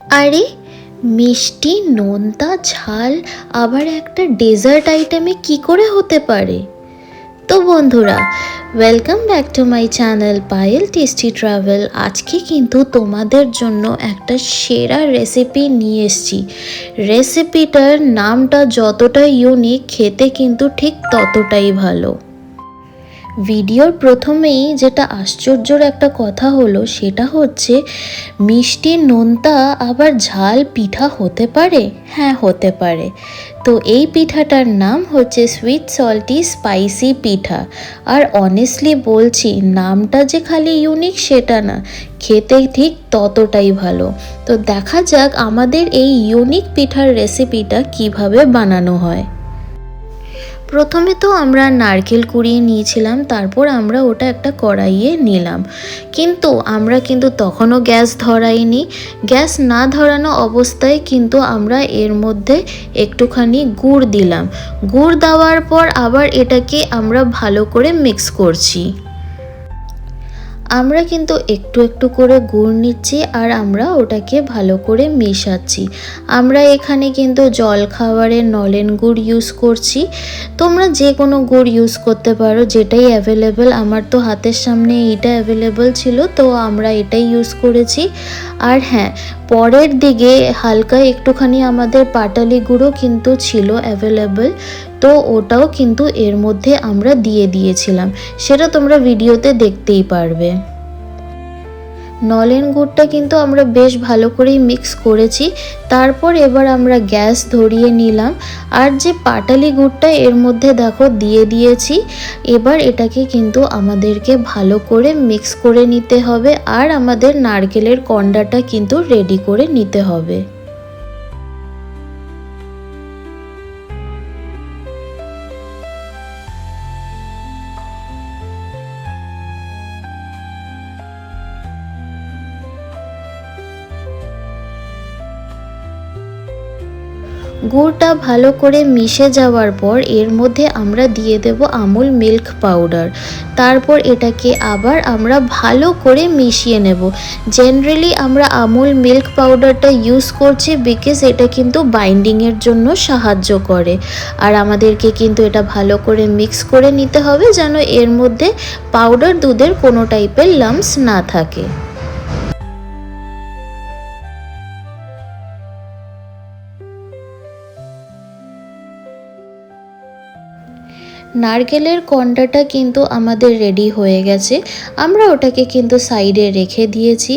আরে মিষ্টি, নোনতা, ঝাল আবার একটা ডেজার্ট আইটেমে কি করে হতে পারে? তো বন্ধুরা, welcome back to my channel Payel tasty travel. আজকে কিন্তু তোমাদের জন্য একটা সেরা রেসিপি নিয়ে এসেছি। রেসিপিটার নামটা যতটা ইউনিক, খেতে কিন্তু ঠিক ততটাই ভালো। ভিডিওর প্রথমেই যেটা আশ্চর্যর একটা কথা হলো সেটা হচ্ছে মিষ্টি, নোনতা আবার ঝাল পিঠা হতে পারে? হ্যাঁ, হতে পারে। তো এই পিঠাটার নাম হচ্ছে সুইট সল্টি স্পাইসি পিঠা। আর অনেস্টলি বলছি, নামটা যে খালি ইউনিক সেটা না, খেতে ঠিক ততটাই ভালো। তো দেখা যাক আমাদের এই ইউনিক পিঠার রেসিপিটা কিভাবে বানানো হয়। প্রথমে তো আমরা নারকেল কুড়িয়ে নিয়েছিলাম, তারপর আমরা ওটা একটা কড়াইয়ে নিলাম। কিন্তু আমরা তখনও গ্যাস ধরাইনি। গ্যাস না ধরানো অবস্থায় কিন্তু আমরা এর মধ্যে একটুখানি গুড় দিলাম। গুড় দেওয়ার পর আবার এটাকে আমরা ভালো করে মিক্স করছি। আমরা কিন্তু একটু একটু করে গুড় নিচ্ছি আর আমরা ওটাকে ভালো করে মেশাচ্ছি। আমরা এখানে কিন্তু জলখাবারের নলেন গুড় ইউজ করছি। তোমরা যে কোনো গুড় ইউজ করতে পারো, যেটাই অ্যাভেলেবেল। আমার তো হাতের সামনে এইটা অ্যাভেলেবেল ছিল, তো আমরা এটাই ইউজ করেছি। আর হ্যাঁ, পরের দিকে হালকা একটুখানি আমাদের পাটালি গুঁড়ো কিন্তু ছিল অ্যাভেলেবেল, তো ওটাও কিন্তু এর মধ্যে আমরা দিয়ে দিয়েছিলাম। সেটা তোমরা ভিডিওতে দেখতেই পারবে। নলেন গুড়টা কিন্তু আমরা বেশ ভালো করেই মিক্স করেছি। তারপর এবার আমরা গ্যাস ধরিয়ে নিলাম। আর যে পাটালি গুড়টা এর মধ্যে দেখো দিয়ে দিয়েছি। এবার এটাকে কিন্তু আমাদেরকে ভালো করে মিক্স করে নিতে হবে। আর আমাদের নারকেলের কন্ডাটা কিন্তু রেডি করে নিতে হবে। গুড়টা ভালো করে মিশে যাওয়ার পর এর মধ্যে আমরা দিয়ে দেব আমুল মিল্ক পাউডার। তারপর এটাকে আবার আমরা ভালো করে মিশিয়ে নেব। জেনারেলি আমরা আমুল মিল্ক পাউডারটা ইউজ করছি বিকজ এটা কিন্তু বাইন্ডিংয়ের জন্য সাহায্য করে। আর আমাদেরকে কিন্তু এটা ভালো করে মিক্স করে নিতে হবে যেন এর মধ্যে পাউডার দুধের কোনো টাইপের লাম্পস না থাকে। নারকেলের কন্ডাটা কিন্তু আমাদের রেডি হয়ে গেছে। আমরা ওটাকে কিন্তু সাইডে রেখে দিয়েছি।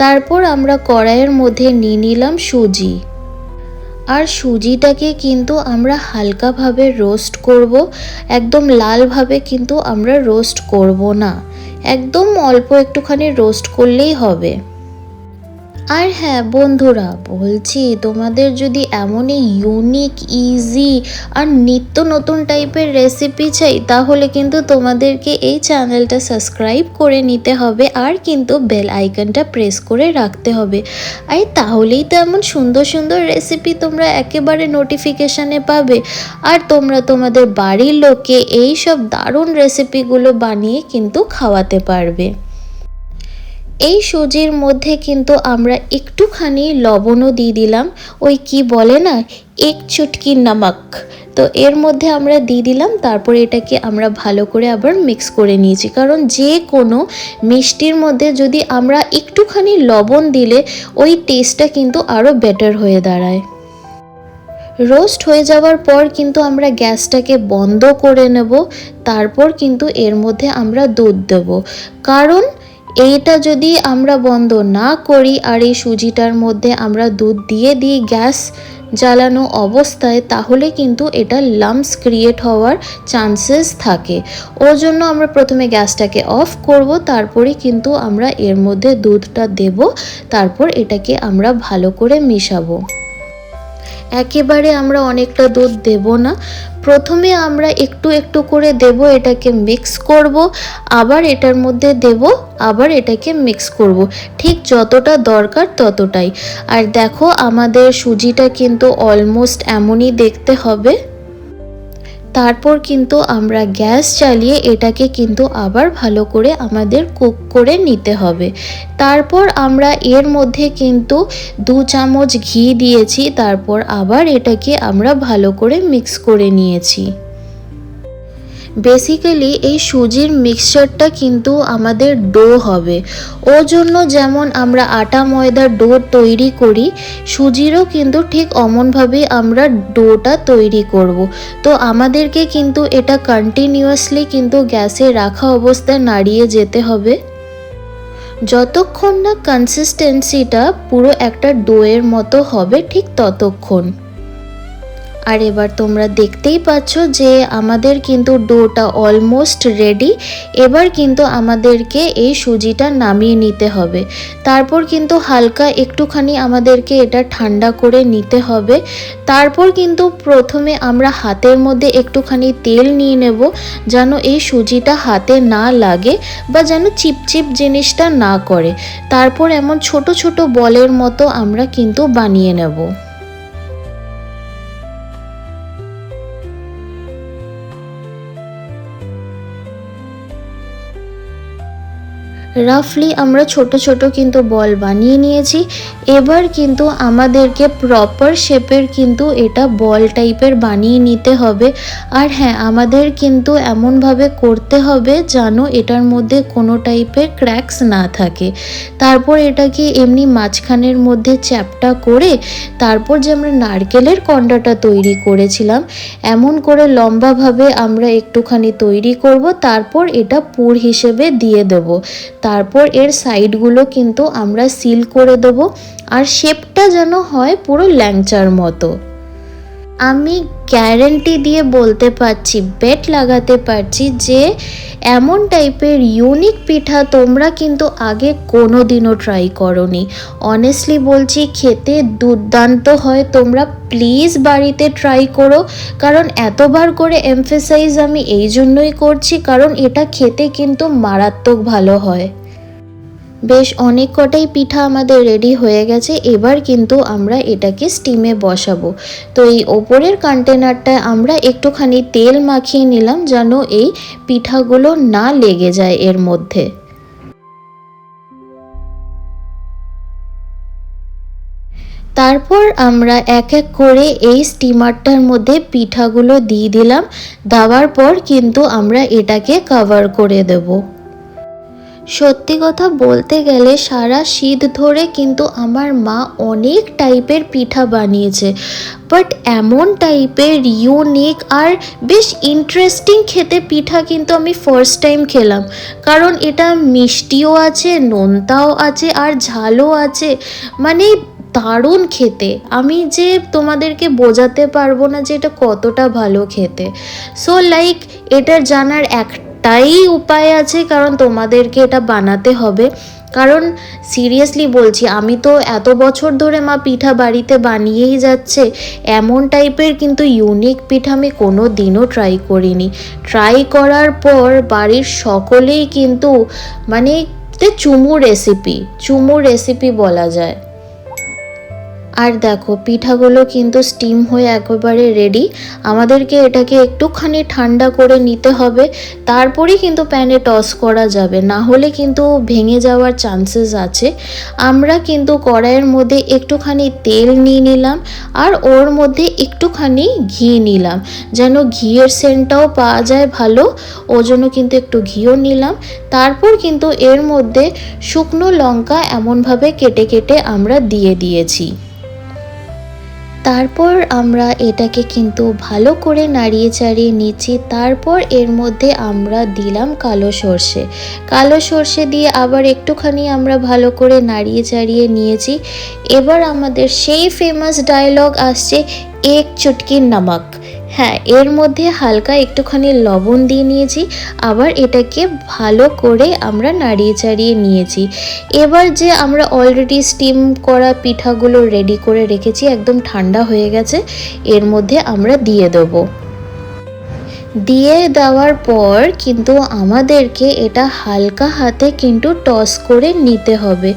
তারপর আমরা কড়াইয়ের মধ্যে নিয়ে নিলাম সুজি। আর সুজিটাকে কিন্তু আমরা হালকাভাবে রোস্ট করব। একদম লালভাবে কিন্তু আমরা রোস্ট করব না, একদম অল্প একটুখানি রোস্ট করলেই হবে। আর হ্যাঁ বন্ধুরা, বলছি তোমাদের যদি এমনই ইউনিক, ইজি আর নিত্য নতুন টাইপের রেসিপি চাই, তাহলে কিন্তু তোমাদেরকে এই চ্যানেলটা সাবস্ক্রাইব করে নিতে হবে আর কিন্তু বেল আইকনটা প্রেস করে রাখতে হবে। আর তাহলেই তো এমন সুন্দর সুন্দর রেসিপি তোমরা একেবারে নোটিফিকেশানে পাবে। আর তোমরা তোমাদের বাড়ির লোককে এই সব দারুণ রেসিপিগুলো বানিয়ে কিন্তু খাওয়াতে পারবে। এই সুজির মধ্যে কিন্তু আমরা একটুখানি লবণও দিয়ে দিলাম। ওই কি বলে না, এক চুটকি নমক, তো এর মধ্যে আমরা দিয়ে দিলাম। তারপর এটাকে আমরা ভালো করে আবার মিক্স করে নিয়েছি, কারণ যে কোনো মিষ্টির মধ্যে যদি আমরা একটুখানি লবণ দিলে ওই টেস্টটা কিন্তু আরও বেটার হয়ে দাঁড়ায়। রোস্ট হয়ে যাওয়ার পর কিন্তু আমরা গ্যাসটাকে বন্ধ করে নেব। তারপর কিন্তু এর মধ্যে আমরা দুধ দেব, কারণ এইটা যদি আমরা বন্ধ না করি আর এই সুজিটার মধ্যে আমরা দুধ দিয়ে দিই গ্যাস জ্বালানো অবস্থায়, তাহলে কিন্তু এটা লাম্পস ক্রিয়েট হওয়ার চান্সেস থাকে। ওর জন্য আমরা প্রথমে গ্যাসটাকে অফ করব, তারপরে কিন্তু আমরা এর মধ্যে দুধটা দেব। তারপর এটাকে আমরা ভালো করে মেশাবো। একেবারে আমরা অনেকটা দুধ দেব না, প্রথমে আমরা একটু একটু করে দেব, এটাকে মিক্স করব, আবার এটার মধ্যে দেব, আবার এটাকে মিক্স করব, ঠিক যতটা দরকার ততটাই। আর দেখো আমাদের সুজিটা কিন্তু অলমোস্ট এমনই দেখতে হবে। তারপর কিন্তু আমরা গ্যাস চালিয়ে এটাকে কিন্তু আবার ভালো করে আমাদের কুক করে নিতে হবে। তারপর আমরা এর মধ্যে কিন্তু 2 চামচ ঘি দিয়েছি, তারপর আবার এটাকে আমরা ভালো করে মিক্স করে নিয়েছি। বেসিক্যালি এই সুজির মিক্সচারটা কিন্তু আমাদের ডো হবে, ওর জন্য যেমন আমরা আটা ময়দার ডো তৈরি করি, সুজিরও কিন্তু ঠিক অমনভাবেই আমরা ডোটা তৈরি করব। তো আমাদেরকে কিন্তু এটা কন্টিনিউয়াসলি কিন্তু গ্যাসে রাখা অবস্থায় নাড়িয়ে যেতে হবে, যতক্ষণ না কনসিস্টেন্সিটা পুরো একটা ডোয়ের মতো হবে ঠিক ততক্ষণ। আর এবার তোমরা দেখতেই পাচ্ছ যে আমাদের কিন্তু ডোটা অলমোস্ট রেডি। এবার কিন্তু আমাদেরকে এই সুজিটা নামিয়ে নিতে হবে। তারপর কিন্তু হালকা একটুখানি আমাদেরকে এটা ঠান্ডা করে নিতে হবে। তারপর কিন্তু প্রথমে আমরা হাতের মধ্যে একটুখানি তেল নিয়ে নেব, যেন এই সুজিটা হাতে না লাগে বা যেন চিপচিপ জিনিসটা না করে। তারপর এমন ছোট ছোট বলের মতো আমরা কিন্তু বানিয়ে নেব। রাফলি আমরা ছোট ছোট কিন্তু বল বানিয়ে নিয়েছি। এবার কিন্তু আমাদেরকে প্রপার শেপের কিন্তু এটা বল টাইপের বানিয়ে নিতে হবে। আর হ্যাঁ, আমাদের কিন্তু এমনভাবে করতে হবে যেন এটার মধ্যে কোনো টাইপের ক্র্যাকস না থাকে। তারপর এটাকে এমনি মাঝখানের মধ্যে চ্যাপটা করে তারপর যে আমরা নারকেলের কন্ডাটা তৈরি করেছিলাম এমন করে লম্বাভাবে আমরা একটুখানি তৈরি করব। তারপর এটা পুর হিসেবে দিয়ে দেব। তারপর এর সাইডগুলো কিন্তু আমরা সিল করে দেব, আর শেপটা যেন হয় পুরো ল্যাংচার মতো। আমি গ্যারেন্টি দিয়ে বলতে পারছি, বেট লাগাতে পারছি যে এমন টাইপের ইউনিক পিঠা তোমরা কিন্তু আগে কোনো দিনও ট্রাই করোনি। অনেস্টলি বলছি, খেতে দুর্দান্ত হয়। তোমরা প্লিজ বাড়িতে ট্রাই করো, কারণ এতবার করে এমফেসাইজ আমি এই জন্যই করছি কারণ এটা খেতে কিন্তু মারাত্মক ভালো হয়। বেশ অনেক কটাই পিঠা আমাদের রেডি হয়ে গেছে। এবার কিন্তু আমরা এটাকে স্টিমে বসাবো। তো এই ওপরের কন্টেনারটায় আমরা একটুখানি তেল মাখিয়ে নিলাম যেন এই পিঠাগুলো না লেগে যায় এর মধ্যে। তারপর আমরা এক এক করে এই স্টিমারটার মধ্যে পিঠাগুলো দিয়ে দিলাম। দেওয়ার পর কিন্তু আমরা এটাকে কভার করে দেবো। সত্যি কথা বলতে গেলে সারা শীত ধরে কিন্তু আমার মা অনেক টাইপের পিঠা বানিয়েছে, বাট এমন টাইপের ইউনিক আর বেশ ইন্টারেস্টিং খেতে পিঠা কিন্তু আমি ফার্স্ট টাইম খেলাম। কারণ এটা মিষ্টিও আছে, নোনতাও আছে আর ঝালও আছে, মানে দারুণ খেতে। আমি যে তোমাদেরকে বোঝাতে পারবো না যে এটা কতটা ভালো খেতে। সো লাইক এটার জানার একটাই উপায় আছে, কারণ তোমাদেরকে এটা বানাতে হবে। কারণ সিরিয়াসলি বলছি, আমি তো এত বছর ধরে মা পিঠা বাড়িতে বানিয়েই যাচ্ছে, এমন টাইপের কিন্তু ইউনিক পিঠা আমি কোনো দিনও ট্রাই করিনি। ট্রাই করার পর বাড়ির সকলেই কিন্তু মানে চুমু রেসিপি বলা যায়। আর দেখো পিঠাগুলো কিন্তু স্টিম হয়ে একেবারে রেডি। আমাদেরকে এটাকে একটুখানি ঠান্ডা করে নিতে হবে, তারপরেই কিন্তু প্যানে টস করা যাবে, না হলে কিন্তু ভেঙে যাওয়ার চান্সেস আছে। আমরা কিন্তু কড়াইয়ের মধ্যে একটুখানি তেল নিয়ে নিলাম আর ওর মধ্যে একটুখানি ঘি নিলাম, যেন ঘিয়ের সেন্টটাও পাওয়া যায় ভালো, ওর জন্য কিন্তু একটু ঘিও নিলাম। তারপর কিন্তু এর মধ্যে শুকনো লঙ্কা এমনভাবে কেটে কেটে আমরা দিয়ে দিয়েছি। তারপর আমরা এটাকে কিন্তু ভালো করে নাড়িয়ে চাড়িয়ে নিচ্ছি। তারপর এর মধ্যে আমরা দিলাম কালো সর্ষে দিয়ে আবার একটুখানি আমরা ভালো করে নাড়িয়ে চাড়িয়ে নিয়েছি। এবার আমাদের সেই ফেমাস ডায়লগ আসছে, এক চুটকি নমক। হ্যাঁ, এর মধ্যে হালকা একটুখানি লবণ দিয়ে নিয়েছি, আবার এটাকে ভালো করে আমরা নাড়িয়ে চাড়িয়ে নিয়েছি। এবার যে আমরা অলরেডি স্টিম করা পিঠাগুলো রেডি করে রেখেছি, একদম ঠান্ডা হয়ে গেছে, এর মধ্যে আমরা দিয়ে দেবো। দিয়ে দেওয়ার পর কিন্তু আমাদেরকে এটা হালকা হাতে কিন্তু টস করে নিতে হবে।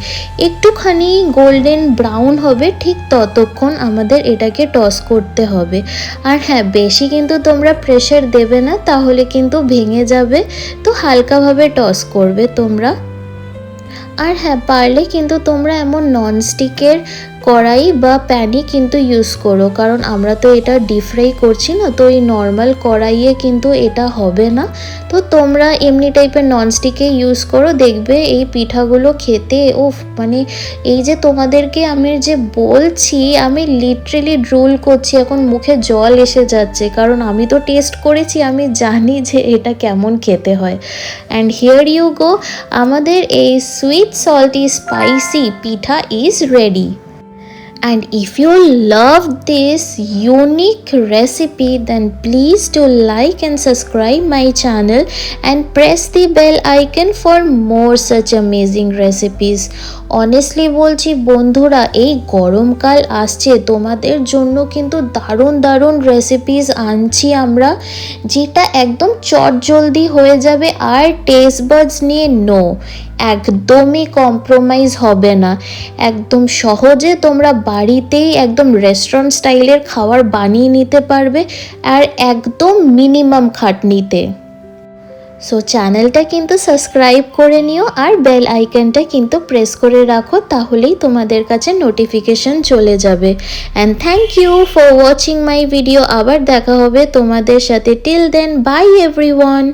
একটুখানি গোল্ডেন ব্রাউন হবে ঠিক ততক্ষণ আমাদের এটাকে টস করতে হবে। আর হ্যাঁ, বেশি কিন্তু তোমরা প্রেশার দেবে না, তাহলে কিন্তু ভেঙে যাবে। তো হালকাভাবে টস করবে তোমরা। আর হ্যাঁ, পারলে কিন্তু তোমরা এমন ননস্টিকের কড়াই বা প্যানই কিন্তু ইউজ করো, কারণ আমরা তো এটা ডিপ ফ্রাই করছি না, তো এই নর্মাল কড়াইয়ে কিন্তু এটা হবে না। তো তোমরা এমনি টাইপের ননস্টিকে ইউজ করো, দেখবে এই পিঠাগুলো খেতে মানে এই যে তোমাদেরকে আমি যে বলছি, আমি লিটারেলি ড্রুল করছি, এখন মুখে জল এসে যাচ্ছে, কারণ আমি তো টেস্ট করেছি, আমি জানি যে এটা কেমন খেতে হয়। অ্যান্ড হিয়ার ইউ গো, আমাদের এই sweet salty spicy pitha is ready. And if you love this unique recipe, then please do like and subscribe my channel and press the bell icon for more such amazing recipes. Honestly বলছি বন্ধুরা, এই গরমকাল আসছে, তোমাদের জন্য কিন্তু দারুণ দারুণ রেসিপিস আনছি আমরা, যেটা একদম চটজলদি হয়ে যাবে। আর টেস্ট বাডস নিয়ে একদমই কম্প্রোমাইজ হবে না। একদম সহজে তোমরা বাড়িতেই একদম রেস্টুরেন্ট স্টাইলের খাবার বানিয়ে নিতে পারবে, আর একদম মিনিমাম খাটনিতে। সো চ্যানেলটা কিন্তু সাবস্ক্রাইব করে নিও, আর বেল আইকনটা কিন্তু প্রেস করে রাখো, তাহলেই তোমাদের কাছে নোটিফিকেশন চলে যাবে। And thank you for watching my video. আবার দেখা হবে তোমাদের সাথে। Till then, bye everyone.